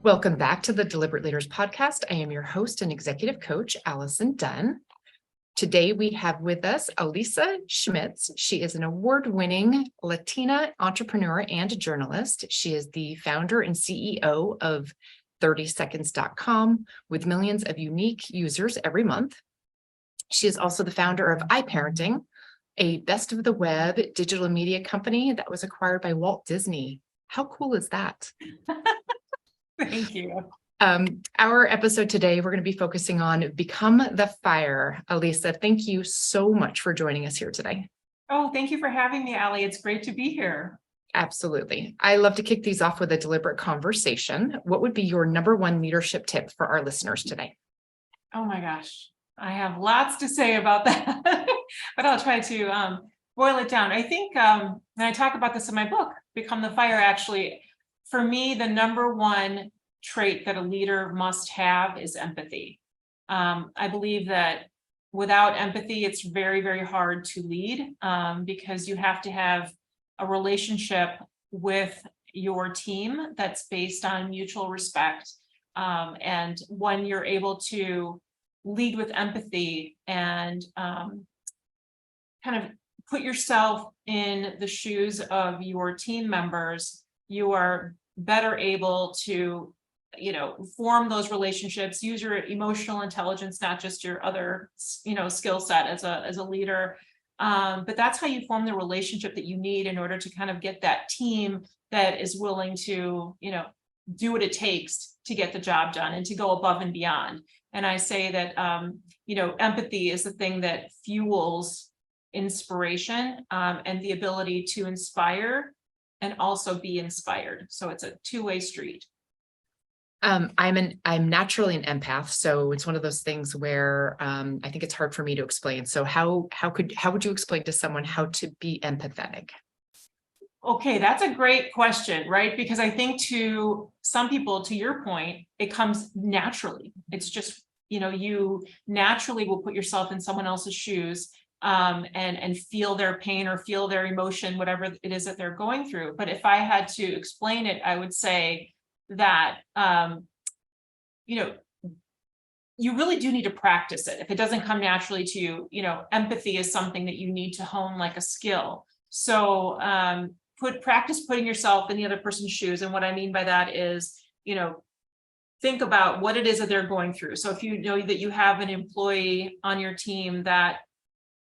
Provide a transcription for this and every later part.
Welcome back to the Deliberate Leaders Podcast. I am your host and executive coach, Allison Dunn. Today we have with us Elisa Schmitz. She is an award-winning Latina entrepreneur and journalist. She is the founder and CEO of 30seconds.com with millions of unique users every month. She is also the founder of iParenting, a best of the web digital media company that was acquired by Walt Disney. How cool is that? Thank you. Our episode today, we're going to be focusing on Become the Fire. Elisa, thank you so much for joining us here today. Oh, thank you for having me, Allie. It's great to be here. Absolutely. I love to kick these off with a deliberate conversation. What would be your number one leadership tip for our listeners today? Oh my gosh, I have lots to say about that, but I'll try to boil it down. I think, and I talk about this in my book, Become the Fire, actually. For me, the number one trait that a leader must have is empathy. I believe that without empathy, it's very, very hard to lead because you have to have a relationship with your team that's based on mutual respect. And when you're able to lead with empathy and kind of put yourself in the shoes of your team members, you are better able to, form those relationships, use your emotional intelligence, not just your other, skill set as a leader. But that's how you form the relationship that you need in order to kind of get that team that is willing to, do what it takes to get the job done and to go above and beyond. And I say that, empathy is the thing that fuels inspiration and the ability to inspire and also be inspired. So it's a two-way street. I'm naturally an empath, so it's one of those things where I think it's hard for me to explain. So how would you explain to someone how to be empathetic? Okay, that's a great question, right? Because I think to some people, to your point, it comes naturally. It's just, you naturally will put yourself in someone else's shoes and feel their pain or feel their emotion, whatever it is that they're going through. But if I had to explain it, I would say that, you really do need to practice it. If it doesn't come naturally to you, empathy is something that you need to hone like a skill. So practice putting yourself in the other person's shoes. And what I mean by that is, think about what it is that they're going through. So if you know that you have an employee on your team that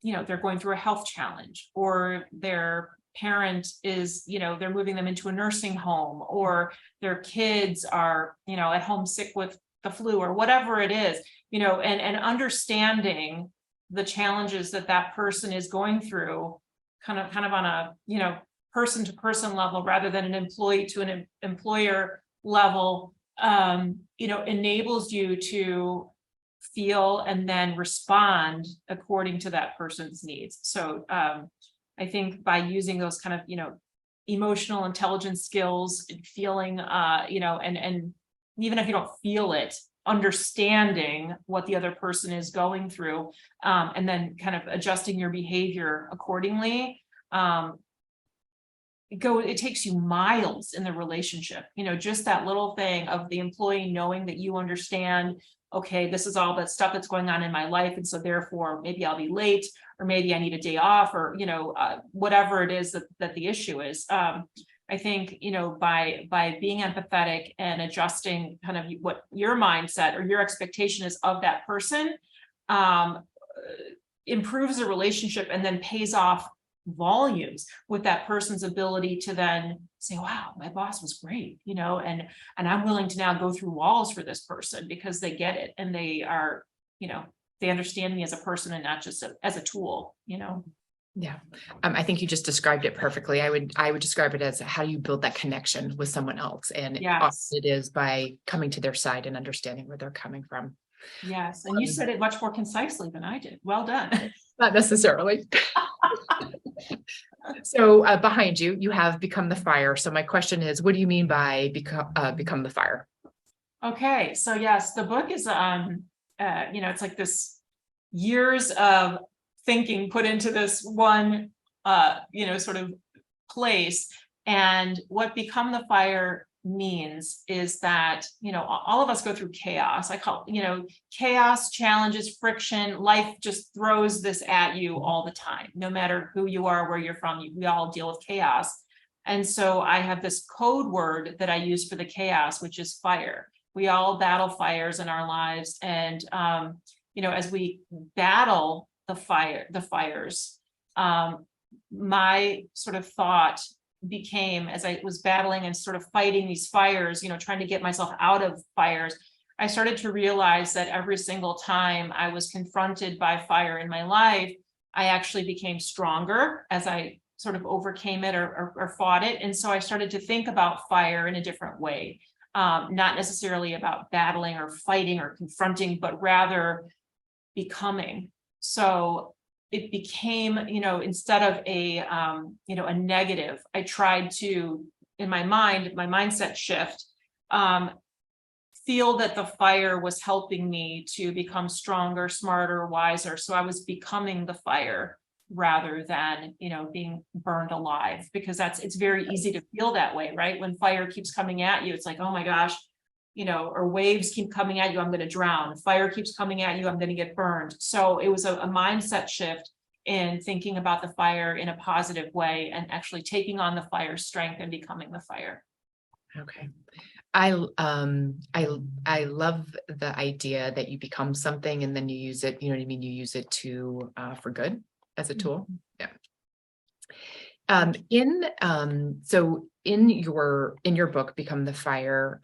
they're going through a health challenge, or their parent is, they're moving them into a nursing home, or their kids are, at home sick with the flu or whatever it is, and understanding the challenges that person is going through kind of on a, person to person level rather than an employee to an employer level, enables you to feel and then respond according to that person's needs. So I think by using those kind of, emotional intelligence skills and feeling, and even if you don't feel it, understanding what the other person is going through, and then kind of adjusting your behavior accordingly, it takes you miles in the relationship, just that little thing of the employee knowing that you understand, okay, this is all that stuff that's going on in my life. And so therefore, maybe I'll be late, or maybe I need a day off, or, whatever it is that the issue is. I think, by being empathetic and adjusting kind of what your mindset or your expectation is of that person, improves the relationship and then pays off volumes with that person's ability to then say, wow, my boss was great, and I'm willing to now go through walls for this person because they get it and they are, they understand me as a person and not just as a tool, Yeah. I think you just described it perfectly. I would describe it as how you build that connection with someone else. And yes, it is by coming to their side and understanding where they're coming from. Yes. And you said it much more concisely than I did. Well done. Not necessarily. So behind you, you have Become the Fire. So my question is, what do you mean by become the fire? Okay. So yes, the book is, it's like this years of thinking put into this one, sort of place. And what Become the Fire means is that, all of us go through chaos. I call, chaos, challenges, friction. Life just throws this at you all the time, no matter who you are, where you're from. We all deal with chaos. And so I have this code word that I use for the chaos, which is fire. We all battle fires in our lives. And, as we battle the fires, my sort of thought became, as I was battling and sort of fighting these fires, trying to get myself out of fires, I started to realize that every single time I was confronted by fire in my life, I actually became stronger as I sort of overcame it or fought it. And so I started to think about fire in a different way, not necessarily about battling or fighting or confronting, but rather becoming. So it became, instead of a negative, I tried to, in my mind, my mindset shift, feel that the fire was helping me to become stronger, smarter, wiser. So I was becoming the fire rather than, being burned alive, because it's very easy to feel that way, right? When fire keeps coming at you, it's like, oh my gosh, or waves keep coming at you, I'm going to drown. Fire keeps coming at you, I'm going to get burned. So it was a mindset shift in thinking about the fire in a positive way and actually taking on the fire's strength and becoming the fire. Okay. I love the idea that you become something and then you use it, you know what I mean? You use it to, for good as a tool. Yeah. So in your book, Become the Fire,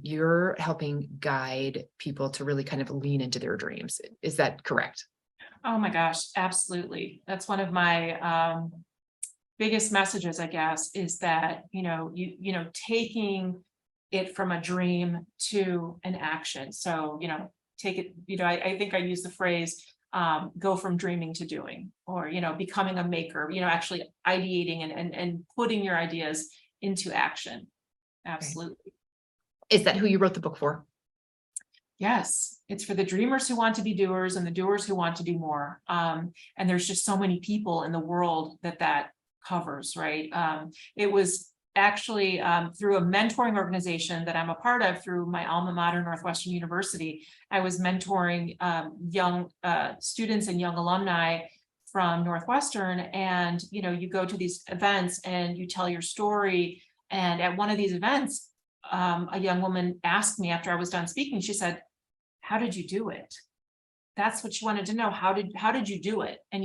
you're helping guide people to really kind of lean into their dreams. Is that correct? Oh my gosh, absolutely. That's one of my biggest messages, I guess, is that, taking it from a dream to an action. So, take it, I think I use the phrase, go from dreaming to doing, or, becoming a maker, actually ideating and putting your ideas into action. Absolutely. Is that who you wrote the book for? Yes, it's for the dreamers who want to be doers and the doers who want to do more. And there's just so many people in the world that covers, right? It was actually through a mentoring organization that I'm a part of through my alma mater, Northwestern University. I was mentoring young students and young alumni from Northwestern. And, you go to these events and you tell your story. And at one of these events, a young woman asked me after I was done speaking, she said, how did you do it? That's what she wanted to know. How did you do it? And,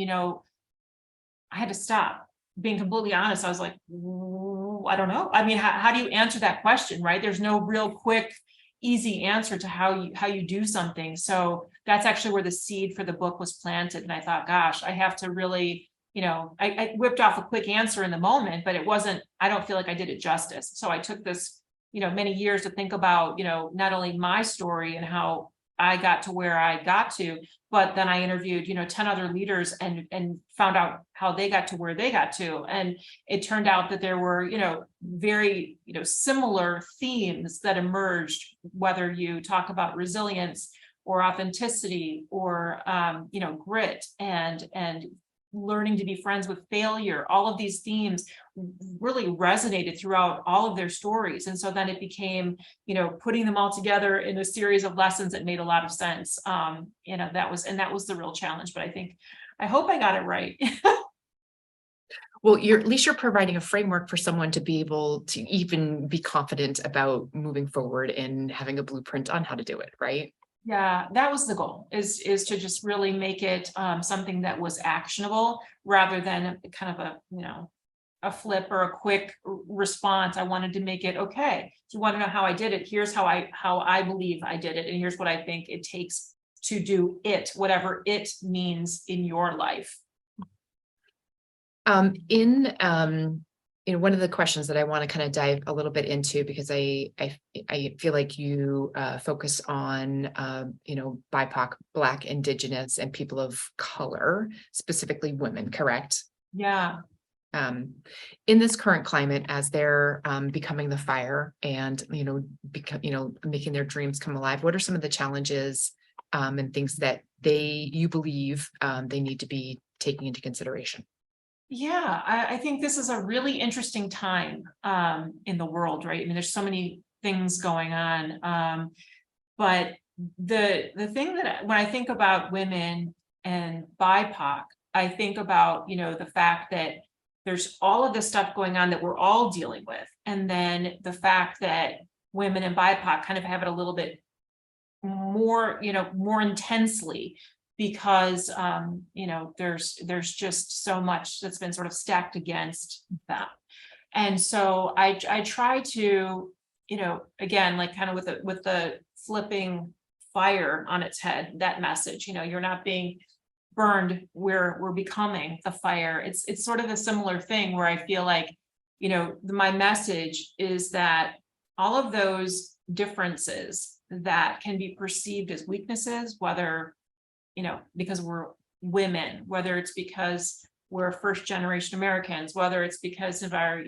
I had to stop. Being completely honest, I was like, I don't know. I mean, how do you answer that question, right? There's no real quick, easy answer to how you do something. So that's actually where the seed for the book was planted. And I thought, gosh, I have to really, I whipped off a quick answer in the moment, but I don't feel like I did it justice. So I took this, many years to think about, not only my story and how I got to where I got to, but then I interviewed, 10 other leaders and found out how they got to where they got to. And it turned out that there were, very, similar themes that emerged, whether you talk about resilience or authenticity or, grit and learning to be friends with failure. All of these themes really resonated throughout all of their stories. And so then it became, putting them all together in a series of lessons that made a lot of sense. That was the real challenge, but I hope I got it right. Well, at least you're providing a framework for someone to be able to even be confident about moving forward and having a blueprint on how to do it, right? Yeah, that was the goal, is to just really make it something that was actionable rather than kind of a flip or a quick response. I wanted to make it, okay, you want to know how I did it? Here's how I believe I did it. And here's what I think it takes to do it, whatever it means in your life. One of the questions that I want to kind of dive a little bit into, because I feel like you focus on BIPOC, Black, Indigenous, and people of color, specifically women, correct? Yeah. In this current climate, as they're becoming the fire and making their dreams come alive, what are some of the challenges and things that you believe they need to be taking into consideration? Yeah, I think this is a really interesting time in the world, right? I mean, there's so many things going on. But the thing that when I think about women and BIPOC, I think about, the fact that there's all of this stuff going on that we're all dealing with. And then the fact that women and BIPOC kind of have it a little bit more, more intensely because there's just so much that's been sort of stacked against them. And so I try to, again, like kind of with the flipping fire on its head, that message, you're not being burned, we're becoming the fire. It's sort of a similar thing where I feel like, my message is that all of those differences that can be perceived as weaknesses, whether, because we're women, whether it's because we're first generation Americans, whether it's because of our,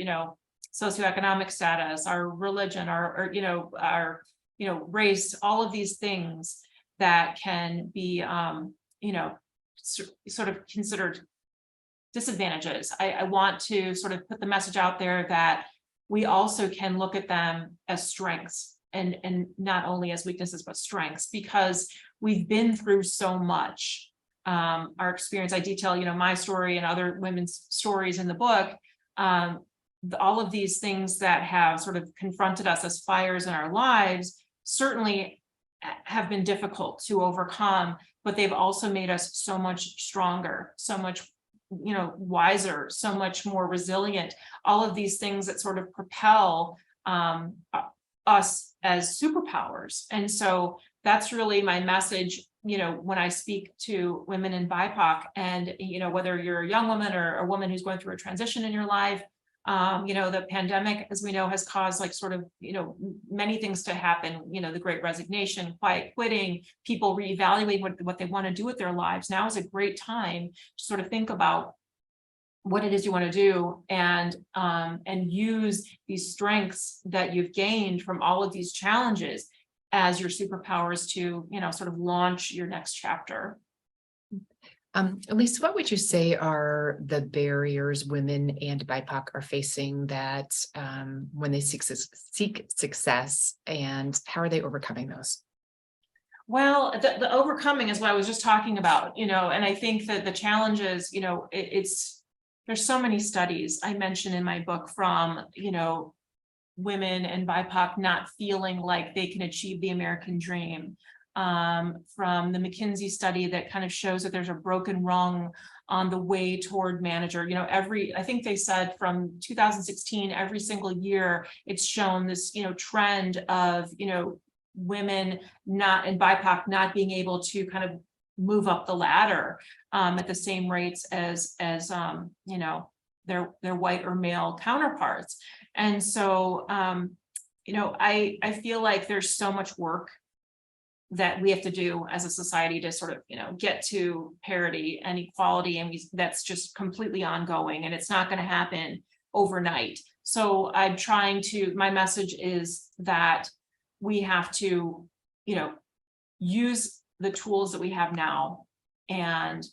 socioeconomic status, our religion, our race, all of these things that can be, sort of considered disadvantages. I want to sort of put the message out there that we also can look at them as strengths and not only as weaknesses, but strengths, because we've been through so much. Our experience, I detail, my story and other women's stories in the book. All of these things that have sort of confronted us as fires in our lives certainly have been difficult to overcome, but they've also made us so much stronger, so much, wiser, so much more resilient. All of these things that sort of propel us as superpowers. And so that's really my message, when I speak to women in BIPOC, and, whether you're a young woman or a woman who's going through a transition in your life. The pandemic, as we know, has caused like sort of, many things to happen, the great resignation, quiet quitting, people reevaluating what they want to do with their lives. Now is a great time to sort of think about what it is you want to do and use these strengths that you've gained from all of these challenges as your superpowers to, sort of launch your next chapter. Elisa, what would you say are the barriers women and BIPOC are facing that when they seek success, and how are they overcoming those? Well, the overcoming is what I was just talking about, and I think that the challenges, there's so many studies I mentioned in my book from, women and BIPOC not feeling like they can achieve the American dream. From the McKinsey study that kind of shows that there's a broken rung on the way toward manager. I think they said from 2016, every single year, it's shown this, trend of, women not and BIPOC not being able to kind of move up the ladder at the same rates as their white or male counterparts. And so, I feel like there's so much work that we have to do as a society to sort of, get to parity and equality. And that's just completely ongoing, and it's not going to happen overnight. So my message is that we have to, use the tools that we have now. And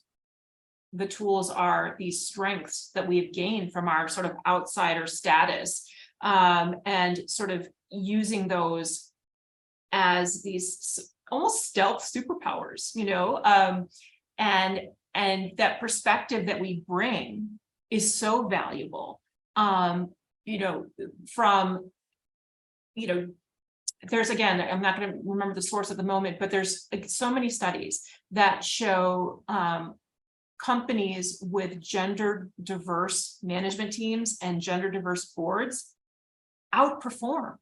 the tools are these strengths that we've gained from our sort of outsider status, and sort of using those as these almost stealth superpowers, and that perspective that we bring is so valuable. There's, again, I'm not going to remember the source at the moment, but there's like so many studies that show companies with gender diverse management teams and gender diverse boards outperform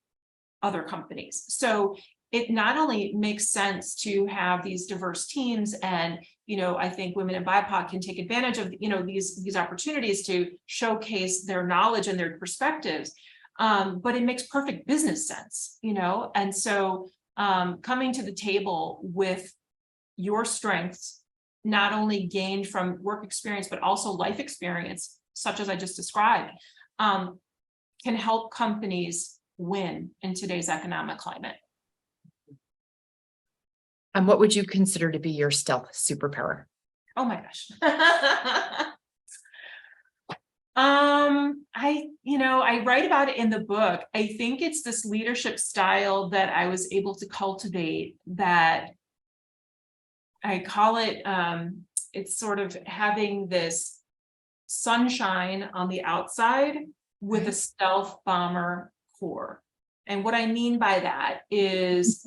other companies. So it not only makes sense to have these diverse teams, and I think women in BIPOC can take advantage of these opportunities to showcase their knowledge and their perspectives, but it makes perfect business sense, and so coming to the table with your strengths, not only gained from work experience but also life experience, such as I just described, can help companies win in today's economic climate. And what would you consider to be your stealth superpower? Oh my gosh. I write about it in the book. I think it's this leadership style that I was able to cultivate that I call it, it's sort of having this sunshine on the outside with a stealth bomber core. And what I mean by that is,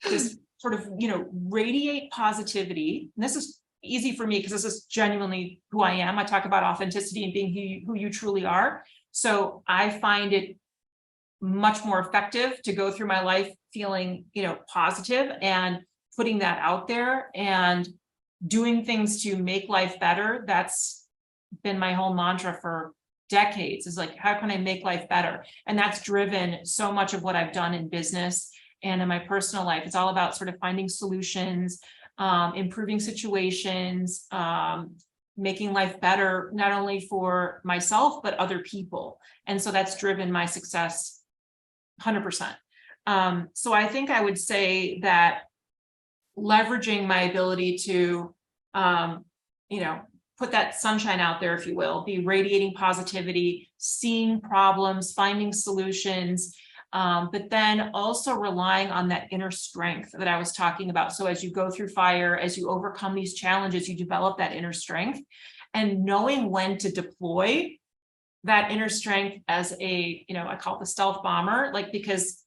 this sort of, radiate positivity. And this is easy for me because this is genuinely who I am. I talk about authenticity and being who you truly are. So I find it much more effective to go through my life feeling, positive and putting that out there and doing things to make life better. That's been my whole mantra for decades, is like, how can I make life better? And that's driven so much of what I've done in business and in my personal life. It's all about sort of finding solutions, improving situations, making life better, not only for myself, but other people. And so that's driven my success 100%. So I think I would say that leveraging my ability to, put that sunshine out there, if you will, be radiating positivity, seeing problems, finding solutions, but then also relying on that inner strength that I was talking about. So as you go through fire, as you overcome these challenges, you develop that inner strength, and knowing when to deploy that inner strength as a, I call it the stealth bomber, because,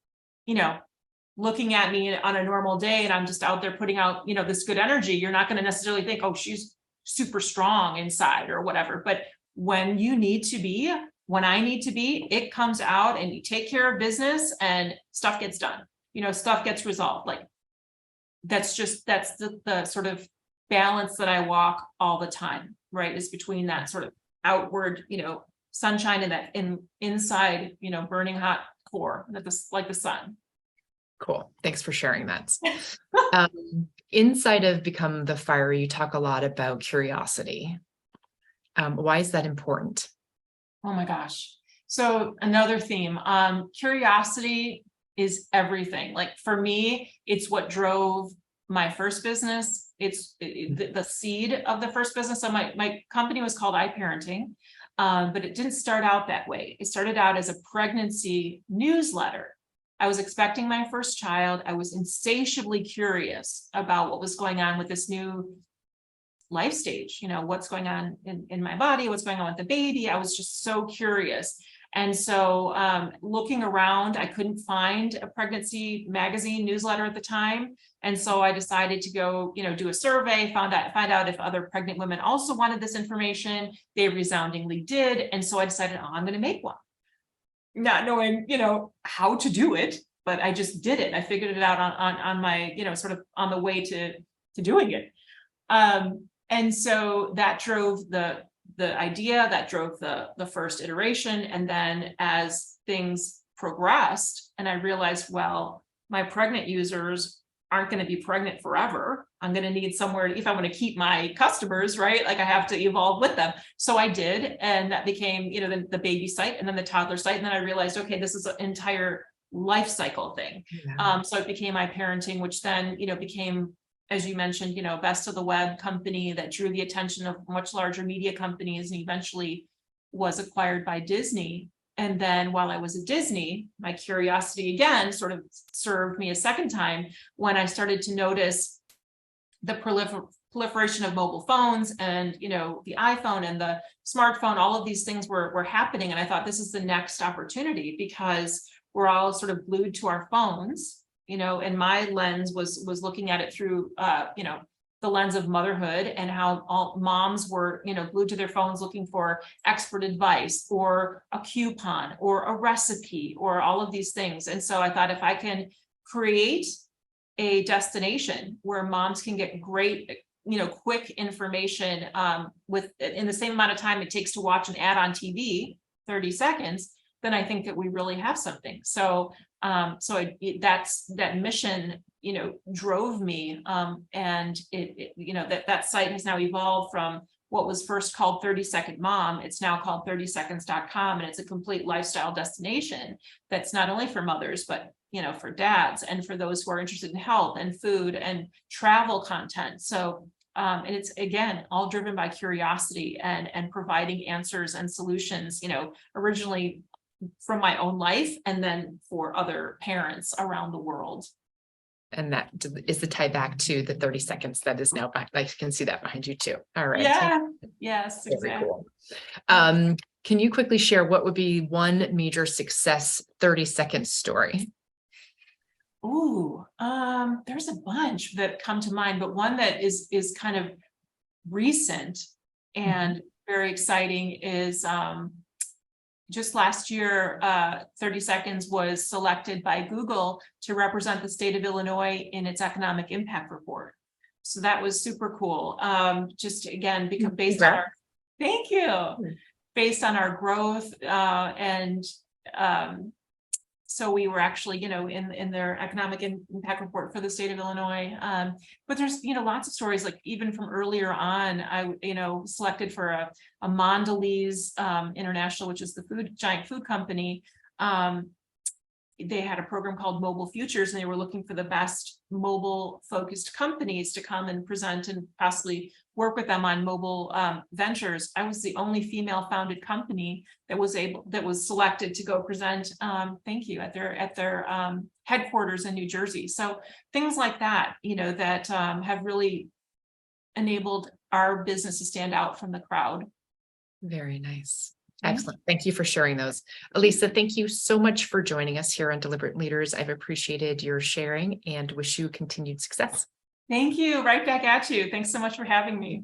looking at me on a normal day and I'm just out there putting out, this good energy, you're not going to necessarily think, oh, she's super strong inside or whatever. But when you need to be, when I need to be, it comes out and you take care of business and stuff gets done, stuff gets resolved. That's the sort of balance that I walk all the time, right? Is between that sort of outward, sunshine and that inside, burning hot core, like the sun. Cool. Thanks for sharing that. Inside of Become the Fire, you talk a lot about curiosity. Why is that important? Oh my gosh. So another theme, curiosity is everything. For me, it's what drove my first business. It's the seed of the first business. So my company was called iParenting, but it didn't start out that way. It started out as a pregnancy newsletter. I was expecting my first child. I was insatiably curious about what was going on with this new life stage, what's going on in my body, what's going on with the baby. I was just so curious. And so looking around, I couldn't find a pregnancy magazine newsletter at the time. And so I decided to go, do a survey, find out if other pregnant women also wanted this information. They resoundingly did. And so I decided, I'm going to make one. Not knowing, how to do it, but I just did it. I figured it out on my, sort of on the way to doing it. And so that drove the idea, that drove the first iteration. And then as things progressed and I realized, well, my pregnant users aren't going to be pregnant forever. I'm going to need somewhere, if I want to keep my customers, right? I have to evolve with them. So I did. And that became, the baby site and then the toddler site. And then I realized, okay, this is an entire life cycle thing. Yeah. So it became iParenting, which then, became, as you mentioned, best of the web company that drew the attention of much larger media companies and eventually was acquired by Disney. And then while I was at Disney, my curiosity again sort of served me a second time when I started to notice the proliferation of mobile phones and, the iPhone and the smartphone, all of these things were happening. And I thought this is the next opportunity because we're all sort of glued to our phones, and my lens was looking at it through, the lens of motherhood and how all moms were, glued to their phones looking for expert advice or a coupon or a recipe or all of these things. And so I thought if I can create a destination where moms can get great, quick information in the same amount of time it takes to watch an ad on TV, 30 seconds, then I think that we really have something. So that's that mission, drove me. And that site has now evolved from what was first called 30-Second Mom. It's now called 30seconds.com. And it's a complete lifestyle destination that's not only for mothers, but, for dads and for those who are interested in health and food and travel content. So And it's, again, all driven by curiosity and providing answers and solutions, originally from my own life and then for other parents around the world. And that is the tie back to the 30 seconds that is now back. I can see that behind you too. All right. Yeah. Yes. Very Exactly. cool. Can you quickly share what would be one major success 30-second story? Ooh, there's a bunch that come to mind, but one that is kind of recent and very exciting is just last year, 30 Seconds was selected by Google to represent the state of Illinois in its economic impact report. So that was super cool. Just again, because based on our, thank you, based on our growth and so we were actually, in their economic impact report for the state of Illinois. But there's, lots of stories, like even from earlier on, I, selected for a Mondelez International, which is the giant food company. They had a program called Mobile Futures, and they were looking for the best mobile focused companies to come and present and possibly work with them on mobile ventures. I was the only female founded company that was selected to go present, thank you, at their headquarters in New Jersey. So things like that, that have really enabled our business to stand out from the crowd. Very nice. Excellent. Thank you for sharing those. Elisa, thank you so much for joining us here on Deliberate Leaders. I've appreciated your sharing and wish you continued success. Thank you. Right back at you. Thanks so much for having me.